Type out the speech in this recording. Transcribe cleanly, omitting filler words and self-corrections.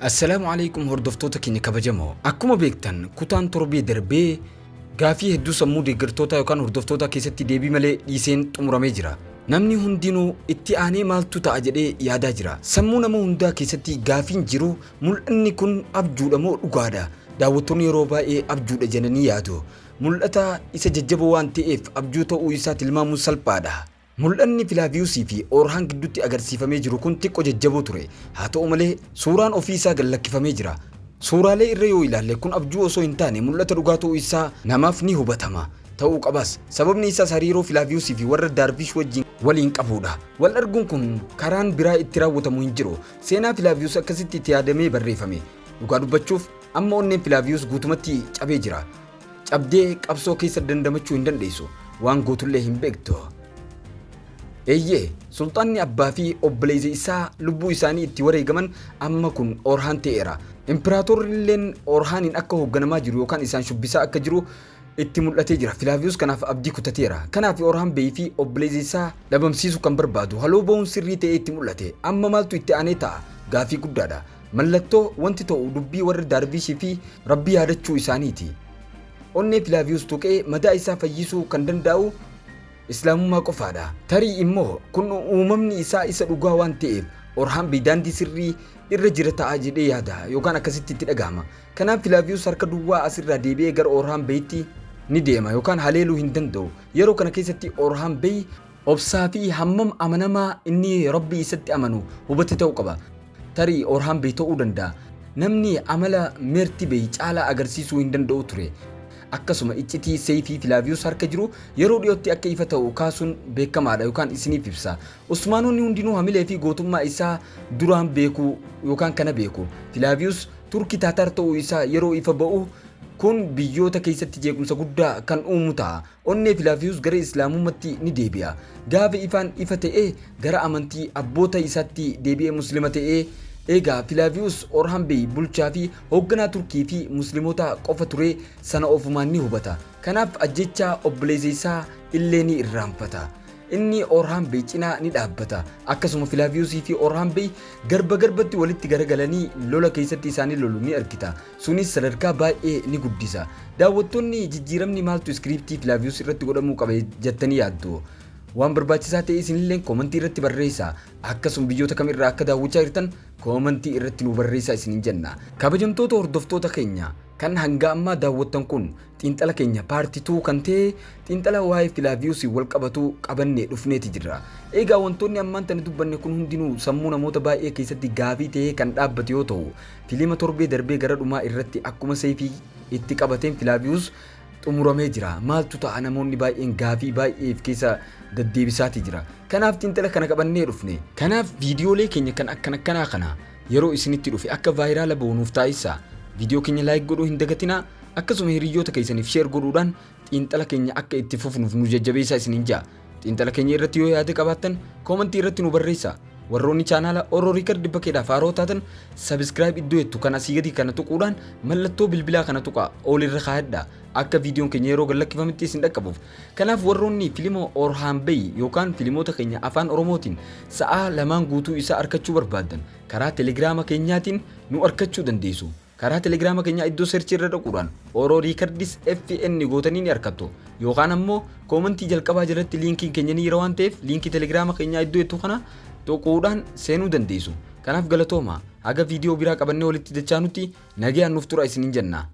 السلام عليكم هردفتوتا كيني كبجمو أكما بيكتن كتان تربي دربي غافي هدو سمو ديگرتوتا يوكان هردفتوتا كيستي ديبي ملي ديسين تمرامي جرا namni hundinuu itti aanee maaltu ta'a jedhee yaadaa jira. Sammuu nama hundaa keessatti gaafiin jiru mul'anni kun abjuudha moo dhugaadha? Daawwattoonni yeroo baay'ee abjuudha jedhanii yaadu. Mul'ata isa jajjaboo waan ta'eef abjuu ta'uu isaa tilmaamuun salphaadha. Mul'anni Filaaviyuusii fi Orhaan gidduutti agarsiifamee jiru kun xiqqoo jajjaboo ture. Haa ta'u malee suuraan ofii isaa gallakkifamee jira. Suuraalee irra yoo ilaalle kun abjuu osoo hin taane mul'ata dhugaa ta'uu isaa namaaf ni hubatama. Ta'uu qabas sababni isaas hariiroo Filaaviyuusii fi warra Daarvish wajjin waliin qabuudha. Wal arguun kun karaan biraa itti raawwatamu hin jiru. Seenaa Filaaviyuus akkasitti itti yaadamee barreeffame. Dhugaa dubbachuuf amma onneen Filaaviyuus guutumatti cabee jira. Cabdee qabsoo keessa dandamachuu hin dandeessu. Waan gootullee hin beektu. Eeyyee sultaanni abbaa fi obboleessa isaa lubbuu isaanii itti wareegaman amma kun Orhaan ta'eera. Impiraatorrilleen Orhaaniin akka hoogganamaa jiru yookaan isaan shubbisaa akka jiru itti mul'atee jira. Filaaviyuus kanaaf abdii kutateera. Kanaaf Orhaan Bey fi obboleessa isaa dhabamsiisuu kan barbaadu haloo ba'uun sirrii ta'ee itti mul'ate. Amma maaltu itti aanee ta'a? Gaafii guddaadha. Mallattoo wanti ta'u dubbii warra Daarvishii fi Rabbii yaadachuu isaaniiti. Onnee Filaaviyuus tuqee madaa isaa fayyisuu kan danda'u Islaamummaa qofaadha. Tarii immoo kun uumamni isaa isa dhugaa waan ta'eef Orhaan Bey daandii sirrii irra jira ta'a jedhee yaada yookaan akkasitti itti dhagahama. Kanaaf Filaaviyuus harka duwwaa asirraa deebi'ee gara Orhaan Beyitti ni deema yookaan haleeluu hin danda'u. Yeroo kana keessatti Orhaan Bey obsaa fi hammam amanamaa inni Rabbii isatti amanu hubate ta'uu qaba. Tarii Orhaan Bey ta'uu danda'a. Namni amala Meertii Bey caalaa agarsiisuu hin danda'u ture. Akkasuma iccitii Seeyfii Filaaviyuus harka jiru yeroo dhiyootti akka ifa ta'u kaasuun beekamaadha yookaan isiniif ibsa. Usmaanonni hundinuu hamilee fi gootummaa isaa duraan beeku yookaan kana beeku. Filaaviyuus Turkii Taatar ta'uu isaa yeroo ifa ba'u kun biyyoota keessatti jeequmsa guddaa kan uumu ta'a. Onnee Filaaviyuus gara Islaamummaatti ni deebi'a. Gaafa ifaan ifa ta'ee gara amantii abboota isaatti deebi'ee Muslima ta'ee Egaa Filaaviyuus Orhaan Bey bulchaa fi hoogganaa Turkii fi Musliimoota qofa ture sana ofumaan ni hubata. Kanaaf ajjechaa obboleessa isaa illee ni irraanfata. Inni Orhaan Bey cinaa ni dhaabbata. Akkasuma Filaaviyuusii fi Orhaan Bey garba garbatti walitti garagalanii lola keessatti isaanii lolu ni argita. Sunis sadarkaa baay'ee ni guddisa. Daawwattoonni jijjiiramni maaltu iskiriiptii Filaaviyuus irratti godhamuu qaba jettanii yaaddu? Waan barbaachisaa ta'e isinillee koomentii irratti barreessaa. Akkasuma biyyoota kamirraa akka daawwachaa jirtan koomentii irratti nu barreessaa isiniin jenna. Kabajamtoota hordoftoota keenya kan hanga ammaa daawwattan kun xiinxala keenya paartii 2 kan ta'e xiinxala waa'ee Filaaviyuus wal qabatu qabannee dhufneeti jirra. Egaa wantoonni ammaan tani dubbanne kun hundinuu sammuu namoota baay'ee keessatti gaafii ta'ee kan dhaabbate yoo ta'u fiilima torbee darbee gara dhumaa irratti akkuma Seeyfii itti qabateen Filaaviyuus xumuramee jira. Maaltu ta'a namoonni baay'een gaafii baay'eef keessa deddeebisaati jira. Kanaaf xiinxala kana qabannee dhufne. Kanaaf viidiyoolee keenya kan akkanaa kana yeroo isinitti dhufe akka vaayiraala ba'uuf taasisa. Viidiyoo keenya laayik godhuu hin dagatinaa. Akkasuma hiriyoota keessaniif sheer godhuudhaan xiinxala keenya akka itti fufnuuf nu jajjabeessaa isiniin jaa. Xiinxala keenya irratti yoo yaada qabaattan koomentii irratti nu barreessaa. Warroonni chaanaala Oromoo Riikard bakkeedhaaf haaroo taatan sabiskiraayib iddoo jettu kana asii gadi kana tuquudhaan mallattoo bilbilaa kana tuqaa ol irra kaa'adhaa akka viidiyoon keenya yeroo gallakkifametti isin dhaqqabuuf. Kanaaf warroonni fiilima Orhaan Bey yookaan fiilimoota keenya afaan Oromootiin sa'aa lamaan guutuu isaa argachuu barbaadan karaa telegiraama keenyaatiin nu argachuu dandeessu. Karaa telegiraama keenya iddoo seerchii irra dhaquudhaan Oromoo Riikardis FN gootanii ni argattu. Yookaan ammoo koomentii jalqabaa jalatti liinkiin keenya ni jira waan ta'eef liinkii telegiraama keenyaa iddoo jettu kana tuquudhaan seenuu dandeessu. Kanaaf galatooma. Haga viidiyoo biraa qabannee walitti dachaanutti nagayaan nuuf tura isiniin jenna.